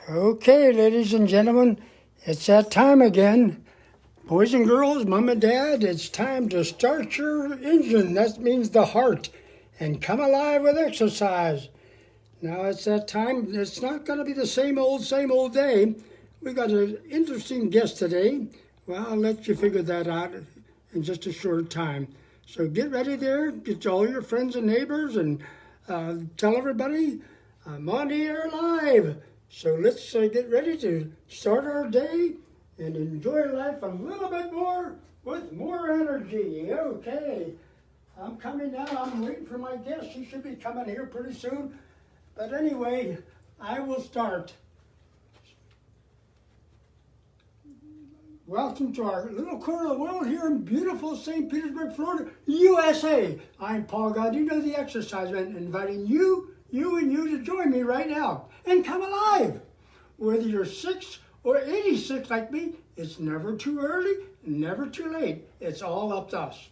Okay, ladies and gentlemen, it's that time again. Boys and girls, mom and dad, it's time to start your engine. That means the heart. And come alive with exercise. Now it's that time. It's not going to be the same old day. We got an interesting guest today. Well, I'll let you figure that out in just a short time. So get ready there. Get all your friends and neighbors and tell everybody I'm on the air live. So let's get ready to start our day and enjoy life a little bit more with more energy. Okay, I'm coming now. I'm waiting for my guest. He should be coming here pretty soon. But anyway, I will start. Welcome to our little corner of the world here in beautiful St. Petersburg, Florida, USA. I'm Paul Gaudino, the Exerciseman, inviting you to join me right now and come alive. Whether you're 6 or 86 like me, it's never too early, never too late. It's all up to us.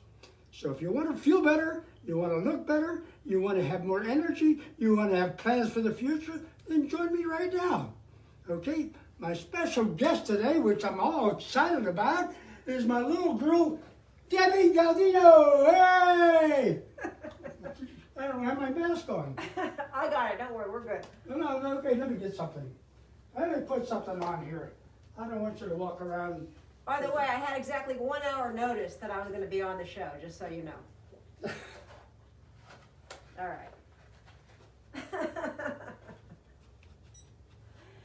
So if you want to feel better, you want to look better, you want to have more energy, you want to have plans for the future, then join me right now. Okay? My special guest today, which I'm all excited about, is my little girl, Debbie Gaudino. Hey! I don't have my mask on. I got it. Don't worry. We're good. No, okay, let me get something. Let me put something on here. I don't want you to walk around. By the way, I had exactly 1 hour notice that I was going to be on the show, just so you know. All right.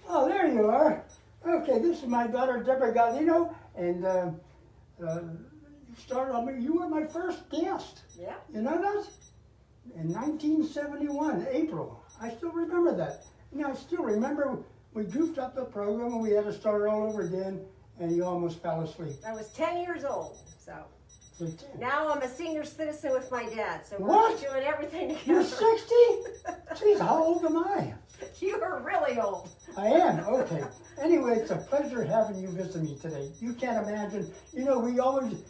Oh, there you are. Okay, this is my daughter, Deborah Gaudino, and you were my first guest. Yeah. You know that? In 1971, April. I still remember that. And I still remember we goofed up the program and we had to start all over again, and you almost fell asleep. I was 10 years old, so. You're 10. Now I'm a senior citizen with my dad, so What? we're doing everything together. You're 60? Jeez, how old am I? You are really old. I am, okay. Anyway, it's a pleasure having you visit me today. You can't imagine, we always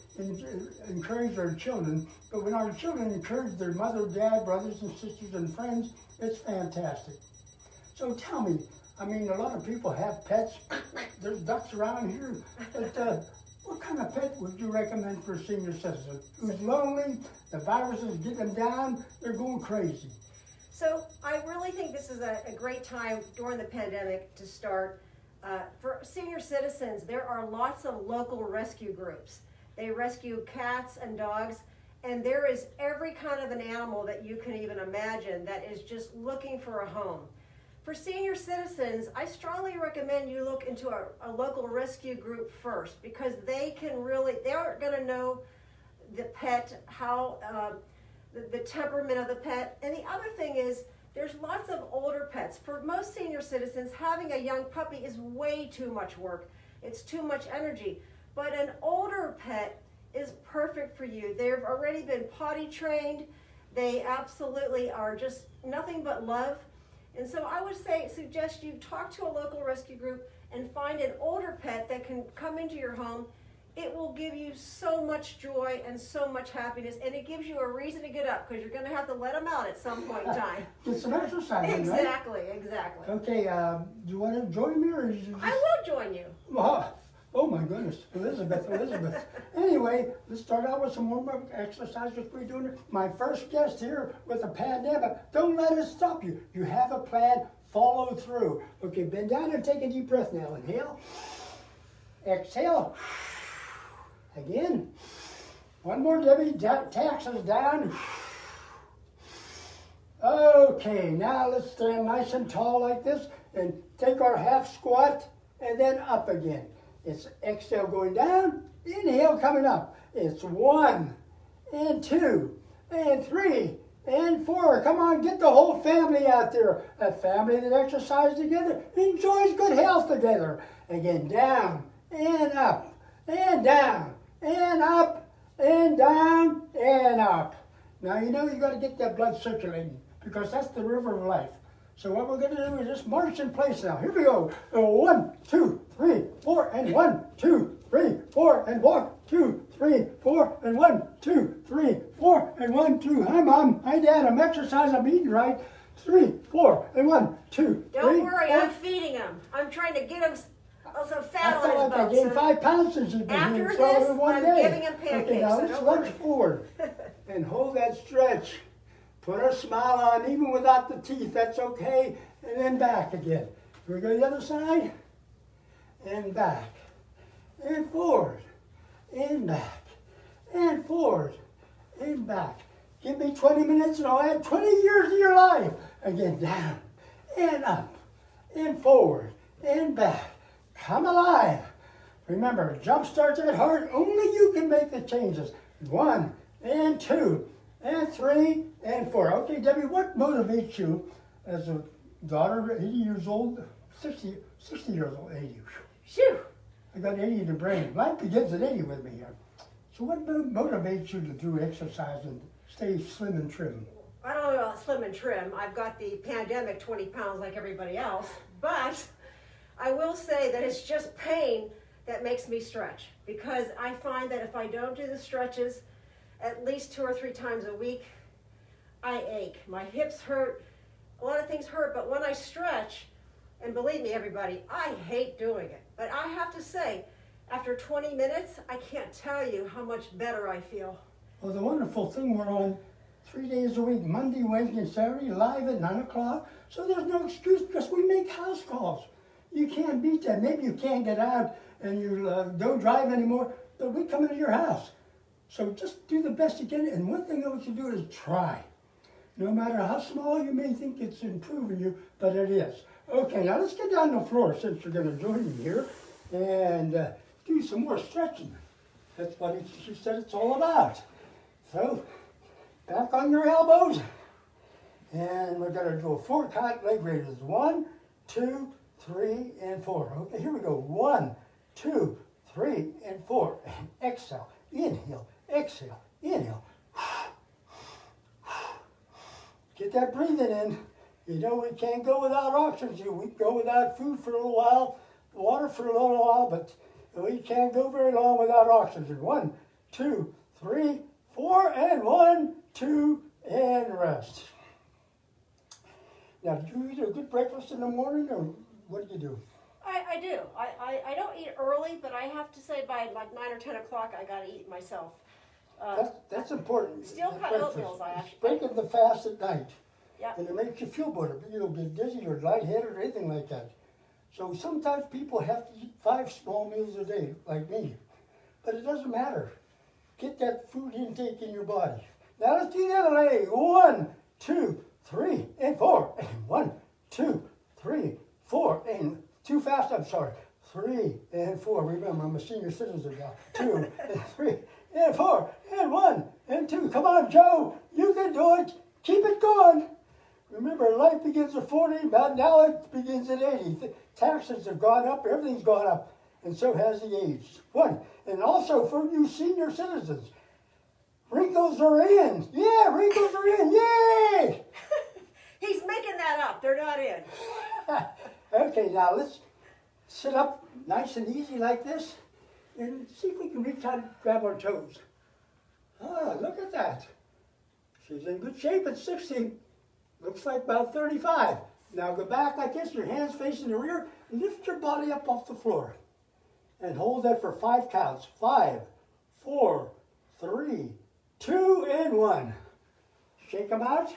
encourage our children, but when our children encourage their mother, dad, brothers and sisters and friends, it's fantastic. So tell me, a lot of people have pets. There's ducks around here, but what kind of pet would you recommend for a senior citizen who's lonely, the virus is getting them down, they're going crazy? So I really think this is a great time during the pandemic to start. For senior citizens, there are lots of local rescue groups. They rescue cats and dogs, and there is every kind of an animal that you can even imagine that is just looking for a home. For senior citizens, I strongly recommend you look into a local rescue group first, because they are going to know the pet, how the temperament of the pet. And the other thing is, there's lots of older pets. For most senior citizens, having a young puppy is way too much work. It's too much energy. But an older pet is perfect for you. They've already been potty trained. They absolutely are just nothing but love. And so I would suggest you talk to a local rescue group and find an older pet that can come into your home. It will give you so much joy and so much happiness, and it gives you a reason to get up, because you're going to have to let them out at some point in time. Get some exercise, Exactly, right? Exactly. Okay, do you want to join me, or you just... I will join you. Oh my goodness, Elizabeth. Anyway, let's start out with some warm-up exercises we're doing. My first guest here with a pandemic. Don't let it stop you. You have a plan, follow through. Okay, bend down and take a deep breath now. Inhale. Exhale. Again. One more, Debbie. Taxes down. Okay, now let's stand nice and tall like this and take our half squat and then up again. It's exhale going down, inhale coming up. It's 1 and 2 and 3 and 4. Come on, get the whole family out there. A family that exercises together enjoys good health together. Again, down and up and down and up and down and up. Now you got to get that blood circulating, because that's the river of life. So what we're going to do is just march in place now. Here we go. 1, 2, 3, 4, and 1, 2, 3, 4, and 1, 2, 3, 4, and 1, 2, 3, 4, and 1, 2. Hi, Mom. Hi, Dad. I'm exercising. I'm eating right. 3, 4, and 1, 2, Don't 3, worry, 4. I'm feeding him. I'm trying to get him some I fat feel on like I his gained boat. 5 pounds since you've been After here. this, So in one I'm day. giving him pancakes, Okay, now so let's don't lunge worry. forward and hold that stretch. Put a smile on, even without the teeth. That's okay. And then back again. Here we go the other side. And back. And forward. And back. And forward. And back. Give me 20 minutes and I'll add 20 years of your life. Again, down and up and forward and back. Come alive. Remember, jump starts at heart. Only you can make the changes. 1 and 2 and 3 and 4. Okay, Debbie, what motivates you as a daughter, 80 years old, 60 years old, 80. Shoo! I got 80 in the brain. Life begins at 80 with me here. So what motivates you to do exercise and stay slim and trim? I don't know about slim and trim. I've got the pandemic 20 pounds like everybody else. But I will say that it's just pain that makes me stretch. Because I find that if I don't do the stretches at least 2 or 3 times a week, I ache. My hips hurt. A lot of things hurt. But when I stretch, and believe me, everybody, I hate doing it. But I have to say, after 20 minutes, I can't tell you how much better I feel. Well, the wonderful thing, we're on 3 days a week, Monday, Wednesday, and Saturday, live at 9 o'clock. So there's no excuse because we make house calls. You can't beat that. Maybe you can't get out and you don't drive anymore, but we come into your house. So just do the best you can. And one thing I want you to do is try. No matter how small you may think it's improving you, but it is. Okay, now let's get down the floor since you're going to join me here and do some more stretching. That's what she said it's all about. So, back on your elbows. And we're going to do a 4-count leg raises. 1, 2, 3, and 4. Okay, here we go. 1, 2, 3, and 4. And exhale, inhale, exhale, inhale. Get that breathing in. You know, we can't go without oxygen. We go without food for a little while, water for a little while, but we can't go very long without oxygen. 1, 2, 3, 4, and 1, 2, and rest. Now, do you eat a good breakfast in the morning, or what do you do? I do. I don't eat early, but I have to say by like 9 or 10 o'clock, I got to eat myself. That's important. Steel cut oatmeals, I actually. Breaking the fast at night. Yeah. And it makes you feel better. You don't get dizzy or lightheaded or anything like that. So sometimes people have to eat 5 small meals a day, like me. But it doesn't matter. Get that food intake in your body. Now let's do the other leg. 1, 2, 3, and 4. And 1, 2, 3, 4. And too fast, I'm sorry. 3 and 4. Remember, I'm a senior citizen now. 2 and 3 and 4 and 1 and 2. Come on, Joe. You can do it. Keep it going. Remember, life begins at 40, but now it begins at 80. Taxes have gone up, everything's gone up, and so has the age. 1. And also for you senior citizens, wrinkles are in. Yeah, wrinkles are in. Yay! He's making that up. They're not in. Okay, now let's sit up nice and easy like this and see if we can reach out and grab our toes. Ah, look at that. She's in good shape at 60. Looks like about 35. Now go back like this, your hands facing the rear. Lift your body up off the floor. And hold that for 5 counts. 5, 4, 3, 2, and 1. Shake them out.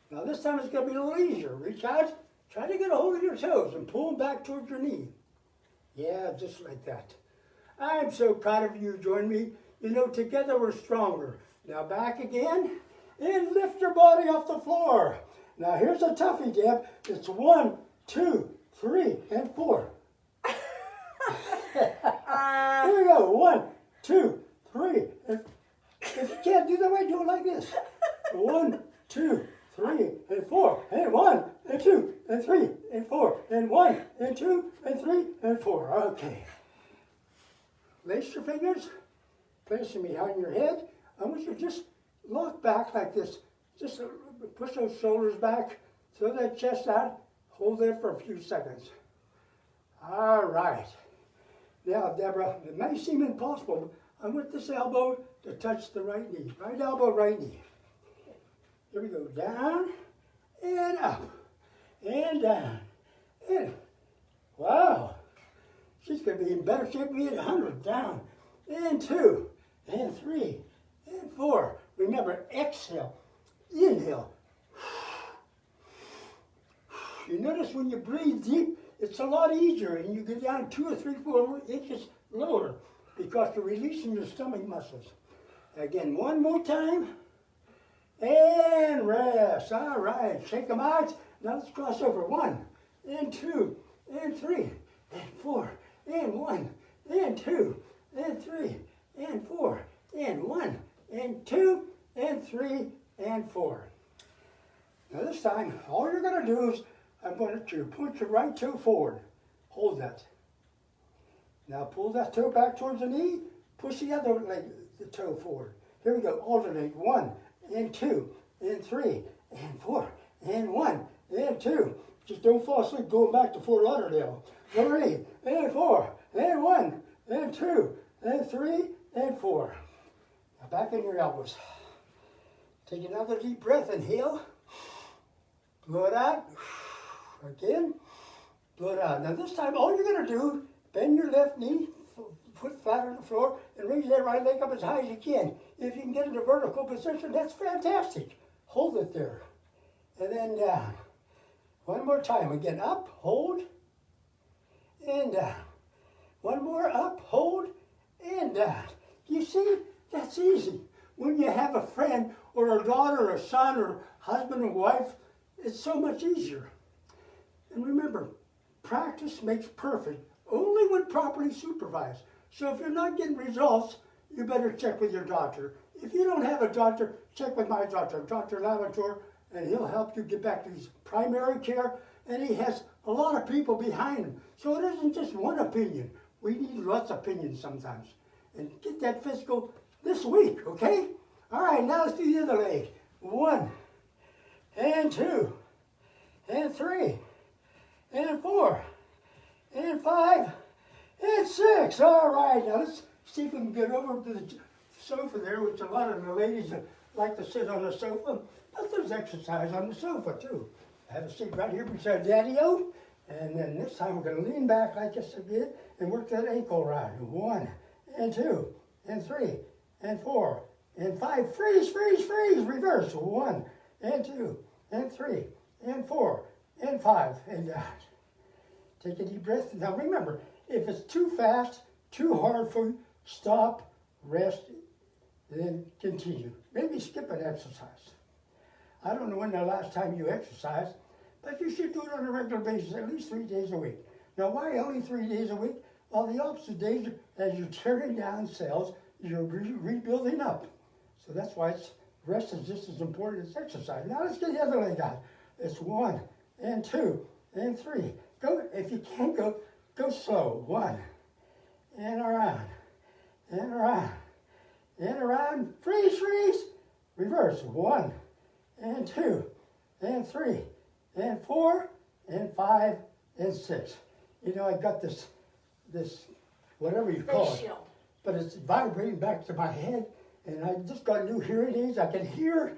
Now this time it's going to be a little easier. Reach out. Try to get a hold of your toes and pull them back towards your knee. Yeah, just like that. I'm so proud of you. Join me. You know, together we're stronger. Now back again. And lift your body off the floor. Now here's a toughie, Deb. It's 1, 2, 3, and 4. Here we go. 1, 2, 3. And if you can't do that way, do it like this. 1, 2, 3, and 4. And 1, and 2, and 3, and 4. And 1, and 2, and 3, and 4. Okay. Lace your fingers. Place them behind your head. I want you to just lock back like this. Just push those shoulders back. Throw that chest out. Hold there for a few seconds. All right. Now, Deborah, it may seem impossible, but I want this elbow to touch the right knee. Right elbow, right knee. Here we go. Down and up, and down, and wow. She's going to be in better shape than me at 100. Down, and 2, and 3, and 4. Remember, exhale, inhale. You notice when you breathe deep, it's a lot easier, and you get down 2 or 3, 4 inches lower because you're releasing your stomach muscles. Again, one more time, and rest. All right, shake them out. Now let's cross over. 1, and 2, and 3, and 4, and 1, and 2, and 3, and 4, and 1, and 2, and 3, and 4. Now this time, all you're going to do is, I'm going to point your right toe forward. Hold that. Now pull that toe back towards the knee. Push the other leg, the toe forward. Here we go. Alternate. 1, and 2, and 3, and 4, and 1, and 2. Just don't fall asleep going back to Fort Lauderdale. 3, and 4, and 1, and 2, and 3, and 4. Now back in your elbows. Take another deep breath. Inhale. Blow it out. Again. Blow it out. Now this time, all you're going to do, bend your left knee, foot flat on the floor, and raise that right leg up as high as you can. If you can get into vertical position, that's fantastic. Hold it there. And then down. One more time. Again, up, hold, and down. One more, up, hold, and down. You see, that's easy. When you have a friend or a daughter or a son or husband or wife, it's so much easier. And remember, practice makes perfect only when properly supervised. So if you're not getting results, you better check with your doctor. If you don't have a doctor, check with my doctor, Dr. Lavator, and he'll help you get back to his primary care. And he has a lot of people behind him. So it isn't just one opinion. We need lots of opinions sometimes. And get that physical this week, okay? All right, now let's do the other leg. 1, and 2, and 3, and 4, and 5, and 6. All right, now let's see if we can get over to the sofa there, which a lot of the ladies like to sit on the sofa. But there's exercise on the sofa too. Have a seat right here beside Daddy-O. And then this time we're going to lean back like this again and work that ankle around. 1, and 2, and 3, and 4, and 5. Freeze, freeze, freeze. Reverse. 1, and 2, and 3, and 4, and 5, and down. Take a deep breath. Now remember, if it's too fast, too hard for you, stop, rest, then continue. Maybe skip an exercise. I don't know when the last time you exercised, but you should do it on a regular basis, at least 3 days a week. Now why only 3 days a week? Well, the opposite days, as you're tearing down cells, you're rebuilding up. So that's why rest is just as important as exercise. Now let's get the other leg out. It's 1, and 2, and 3. Go, if you can't go slow. 1, and around, and around, and around. Freeze, freeze. Reverse. 1, and 2, and 3, and 4, and 5, and 6. You know, I got this whatever you call it, but it's vibrating back to my head, and I just got new hearing aids. I can hear,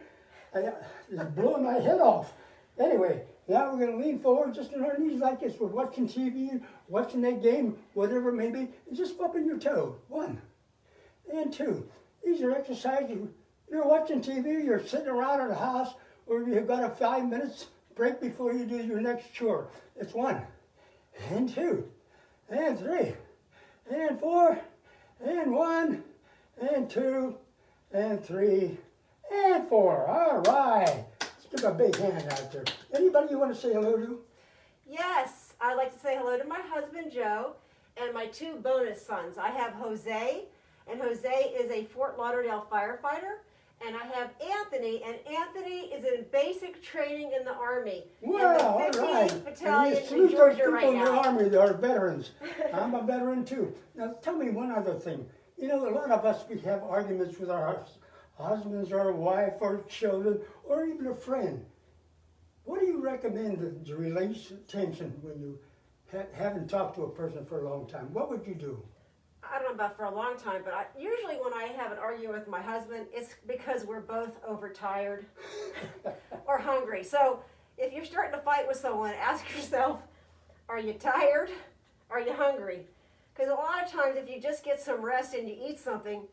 it's blowing my head off. Anyway, now we're going to lean forward just on our knees like this. We're watching TV, watching that game, whatever it may be, and just bumping your toe. 1, and 2. These are exercises. You're watching TV, you're sitting around in the house, or you've got a 5 minutes break before you do your next chore. It's 1, and 2, and 3, and 4, and 1, and 2, and 3, and 4. All right. Let's give a big hand out there. Anybody you want to say hello to? Yes, I'd like to say hello to my husband, Joe, and my 2 bonus sons. I have Jose, and Jose is a Fort Lauderdale firefighter. And I have Anthony, and Anthony is in basic training in the Army. Wow, in the 15th all right. Battalion And in Georgia people right in the now. Army that are veterans. I'm a veteran too. Now tell me one other thing. You know, a lot of us, we have arguments with our husbands or our wife or children or even a friend. What do you recommend to release tension when you haven't talked to a person for a long time? What would you do? I don't know about for a long time, but usually when I have an argument with my husband, it's because we're both overtired or hungry. So if you're starting to fight with someone, ask yourself, are you tired? Are you hungry? Because a lot of times if you just get some rest and you eat something,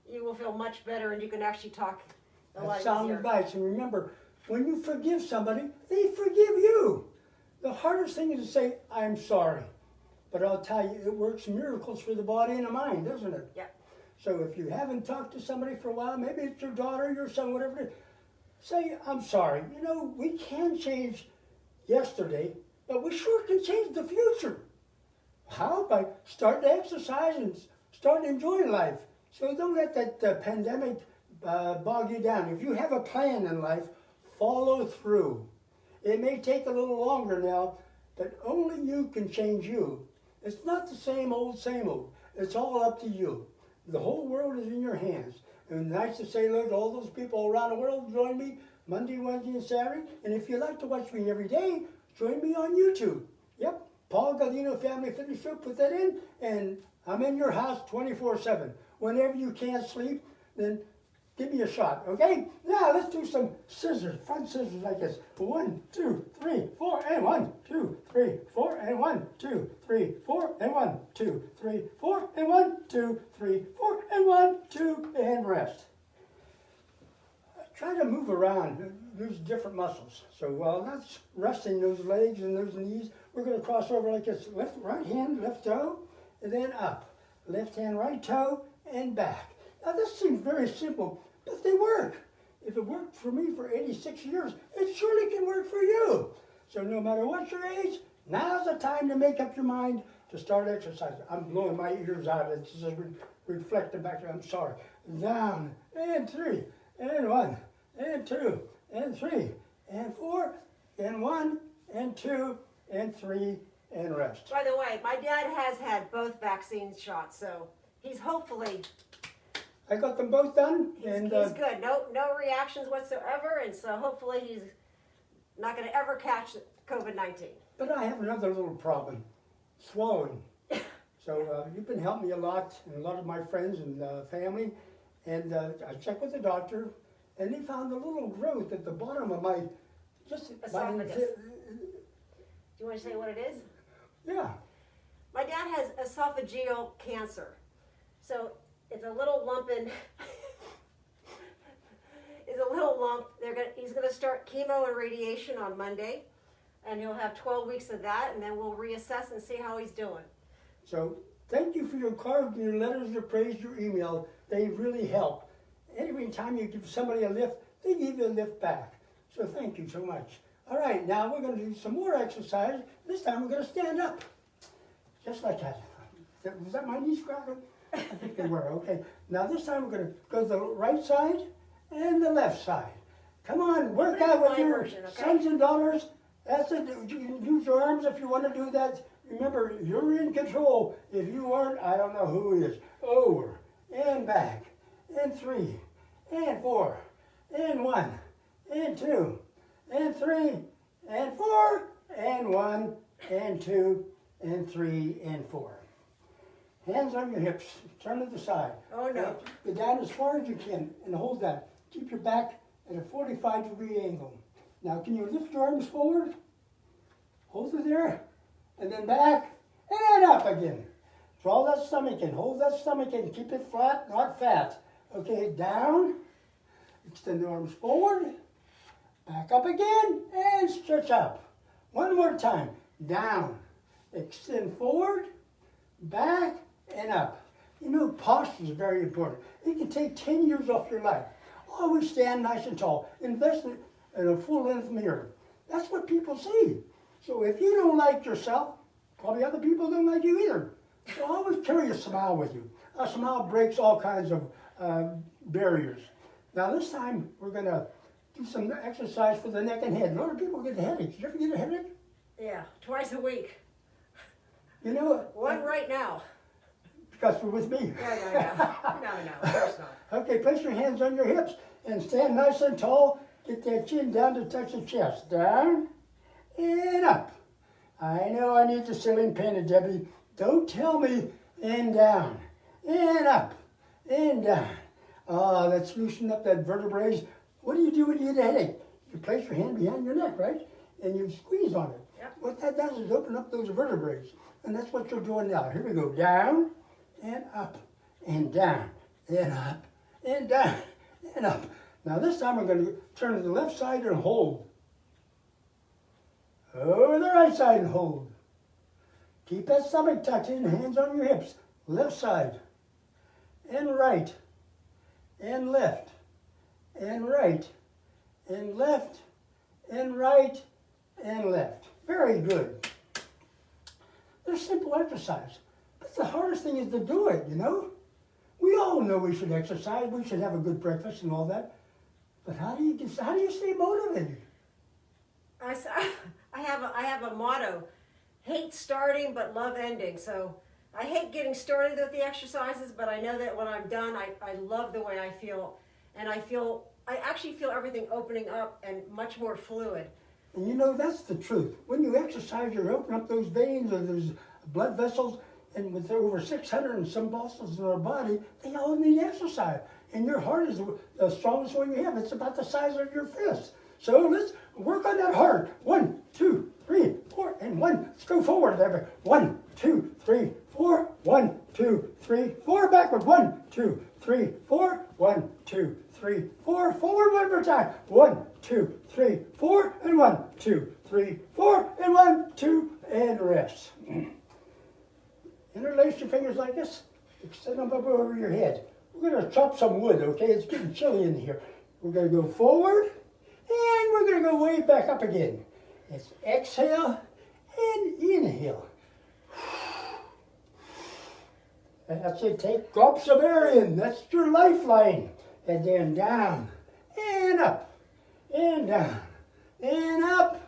you will feel much better and you can actually talk a lot That's sound easier. advice. And remember, when you forgive somebody, they forgive you. The hardest thing is to say, I'm sorry. But I'll tell you, it works miracles for the body and the mind, doesn't it? Yeah. So if you haven't talked to somebody for a while, maybe it's your daughter, your son, whatever it is, say, I'm sorry. You know, we can change yesterday, but we sure can change the future. How? By starting to exercise and starting enjoying life. So don't let that pandemic bog you down. If you have a plan in life, follow through. It may take a little longer now, but only you can change you. It's not the same old, same old. It's all up to you. The whole world is in your hands. And nice to say, look, all those people around the world join me Monday, Wednesday, and Saturday. And if you like to watch me every day, join me on YouTube. Yep, Paul Gaudino Family Fitness Show, put that in, and I'm in your house 24/7. Whenever you can't sleep, then give me a shot, okay? Now let's do some scissors, front scissors like this. 1, 2, 3, 4, and 1, 2, 3, 4, and 1, 2, 3, 4, and 1, 2, 3, 4, and 1, 2, 3, 4, and 1, 2, and rest. Try to move around, use different muscles. So while that's resting those legs and those knees, we're going to cross over like this. Right hand, left toe, and then up. Left hand, right toe, and back. Now this seems very simple, but they work. If it worked for me for 86 years, it surely can work for you. So no matter what your age, now's the time to make up your mind to start exercising. I'm blowing my ears out. It's just reflecting back there. I'm sorry. Down, and 3, and 1, and 2, and 3, and 4, and 1, and 2, and 3, and rest. By the way, my dad has had both vaccine shots, so he's hopefully I got them both done, he's and good. No reactions whatsoever, and so hopefully he's not going to ever catch COVID-19. but I have another little problem, swallowing. So you've been helping me a lot, and a lot of my friends and family, and I checked with the doctor, and they found a little growth at the bottom of my Esophagus. Do you want to say what it is? Yeah. My dad has esophageal cancer. So it's a little lump in, it's a little lump. He's going to start chemo and radiation on Monday, and he'll have 12 weeks of that, and then we'll reassess and see how he's doing. So thank you for your cards, your letters, your praise, your email. They really help. Every time you give somebody a lift, they give you a lift back. So thank you so much. All right, now we're going to do some more exercise. This time we're going to stand up. Just like that. Was that my knees cracking? I think they were, okay. Now this time we're going to go to the right side and the left side. Come on, work out with your sons and daughters. That's it. You can use your arms if you want to do that. Remember, you're in control. If you aren't, I don't know who is. Over and back and 3 and 4 and 1 and 2 and 3 and 4 and 1 and 2 and 3 and 4. Hands on your hips, turn to the side. Oh no. Go down as far as you can and hold that. Keep your back at a 45-degree angle. Now can you lift your arms forward? Hold it there, and then back, and up again. Draw that stomach in, hold that stomach in, keep it flat, not fat. Okay, down, extend the arms forward, back up again, and stretch up. One more time, down, extend forward, back, and up. You know, posture is very important. It can take 10 years off your life. Always stand nice and tall. Invest in a full-length mirror. That's what people see. So if you don't like yourself, probably other people don't like you either. So always carry a smile with you. A smile breaks all kinds of barriers. Now this time, we're going to do some exercise for the neck and head. A lot of people get headaches. Did you ever get a headache? Yeah, twice a week. You know, One right now. because you're with me. No, of course not. Okay, place your hands on your hips and stand nice and tall. Get that chin down to touch the chest. Down and up. I know I need the ceiling painted, Debbie. Don't tell me. And down and up and down. Let's loosen up that vertebrae. What do you do when you get a headache? You place your hand behind your neck, right? and you squeeze on it. Yep. What that does is open up those vertebrae. And that's what you're doing now. Here we go. Down and up and down and up and down and up. Now this time we're going to turn to the left side and hold. Over the right side and hold. Keep that stomach tucked in, hands on your hips. Left side and right and left and right and left and right and left. Very good. They're simple exercise, but the hardest thing is to do it, you know? We all know we should exercise, we should have a good breakfast and all that, but how do you stay motivated? I have a motto: hate starting but love ending. So I hate getting started with the exercises, but I know that when I'm done, I love the way I feel, and I actually feel everything opening up and much more fluid. And you know, that's the truth. When you exercise, you open up those veins or those blood vessels, and with over 600 and some muscles in our body, they all need exercise. And your heart is the strongest one you have. It's about the size of your fist. So let's work on that heart. 1, 2, 3, 4, and 1. Let's go forward. 1, 2, 3, 4. 1, 2, 3, 4. Backward. 1, 2, 3, 4. 1, 2, 3, 4. Forward one more time. 1, 2, 3, 4. And 1, 2, 3, 4. And 1, 2, and rest. Interlace your fingers like this. Extend them up over your head. We're going to chop some wood, okay? It's getting chilly in here. We're going to go forward, and we're going to go way back up again. It's exhale and inhale. That's it. Take gulps of air in. That's your lifeline. And then down and up and down and up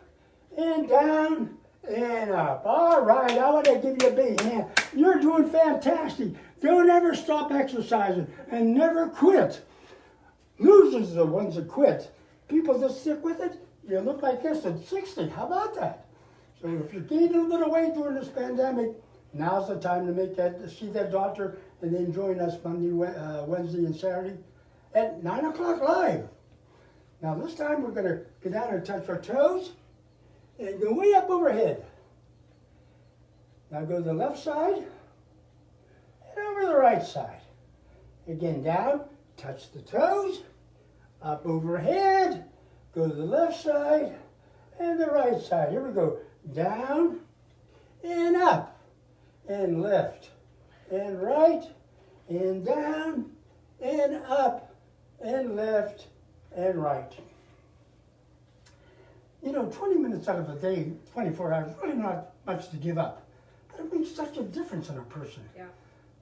and down and up. All right, I want to give you a big hand. You're doing fantastic. Don't ever stop exercising and never quit. Losers are the ones that quit. People that stick with it, you look like this at 60. How about that? So if you gained a little bit of weight during this pandemic, now's the time to see that doctor, and then join us Monday, Wednesday, and Saturday at 9 o'clock live. Now this time we're going to get down and touch our toes and go way up overhead. Now go to the left side and over the right side. Again, down, touch the toes, up overhead, go to the left side and the right side. Here we go. Down and up and left and right and down and up and left and right. You know, 20 minutes out of a day, 24 hours, really not much to give up. But it makes such a difference in a person. Yeah.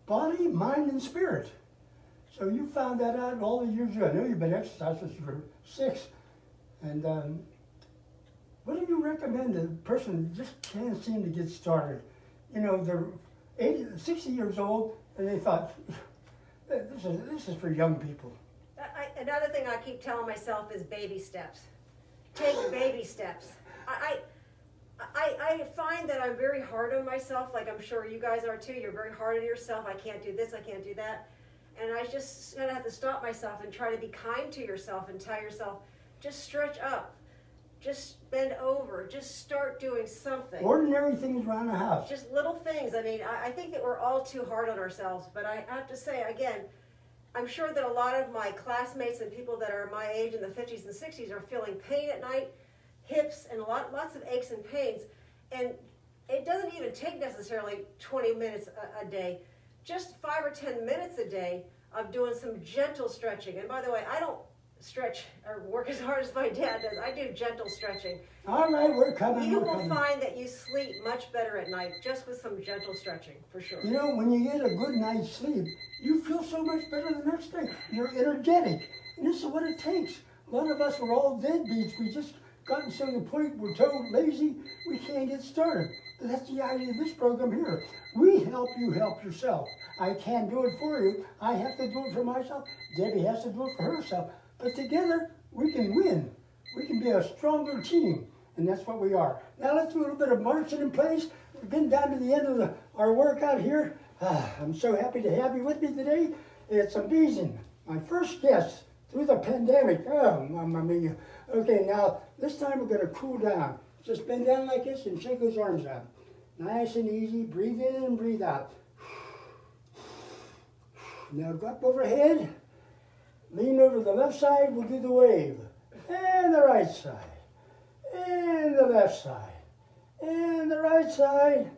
Body, mind, and spirit. So you found that out all the years ago. I know you've been exercising since you were 6. And what do you recommend a person just can't seem to get started? You know, they're 60 years old, and they thought, this is for young people. Another thing I keep telling myself is baby steps. Take baby steps. I find that I'm very hard on myself, like I'm sure you guys are too. You're very hard on yourself. I can't do this, I can't do that. And I just kind of have to stop myself and try to be kind to yourself and tell yourself, just stretch up, just bend over, just start doing something. Ordinary things around the house. Just little things. I mean, I think that we're all too hard on ourselves, but I have to say, again, I'm sure that a lot of my classmates and people that are my age in the 50s and 60s are feeling pain at night, hips, and lots of aches and pains. And it doesn't even take necessarily 20 minutes a day. Just 5 or 10 minutes a day of doing some gentle stretching. And by the way, I don't stretch or work as hard as my dad does. I do gentle stretching. All right, we're coming. You will find that you sleep much better at night just with some gentle stretching, for sure. You know, when you get a good night's sleep, you feel so much better the next day. You're energetic. And this is what it takes. A lot of us were all deadbeats. We just gotten to the point we're so lazy we can't get started. But that's the idea of this program here. We help you help yourself. I can't do it for you. I have to do it for myself. Debbie has to do it for herself. But together, we can win. We can be a stronger team. And that's what we are. Now let's do a little bit of marching in place. We've been down to the end of our workout here. I'm so happy to have you with me today. It's amazing. My first guest through the pandemic. Oh, Mamma Mia. Okay, now this time we're going to cool down. Just bend down like this and shake those arms out. Nice and easy. Breathe in and breathe out. Now go up overhead. Lean over the left side. We'll do the wave. And the right side. And the left side. And the right side.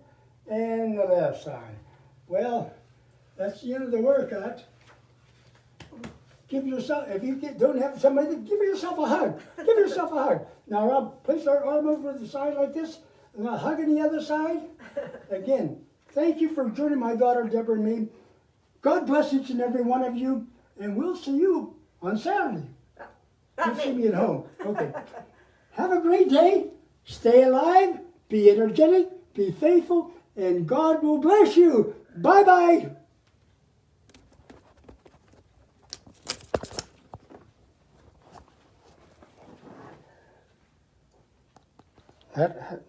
And the left side. Well, that's the end of the workout. Give yourself, if you don't have somebody, give yourself a hug. Give yourself a hug. Now, I'll place our arm over the side like this, and I'll hug on the other side. Again, thank you for joining my daughter, Deborah, and me. God bless each and every one of you, and we'll see you on Saturday. You'll see me at home. Okay. Have a great day. Stay alive. Be energetic. Be faithful. And God will bless you. Bye-bye. That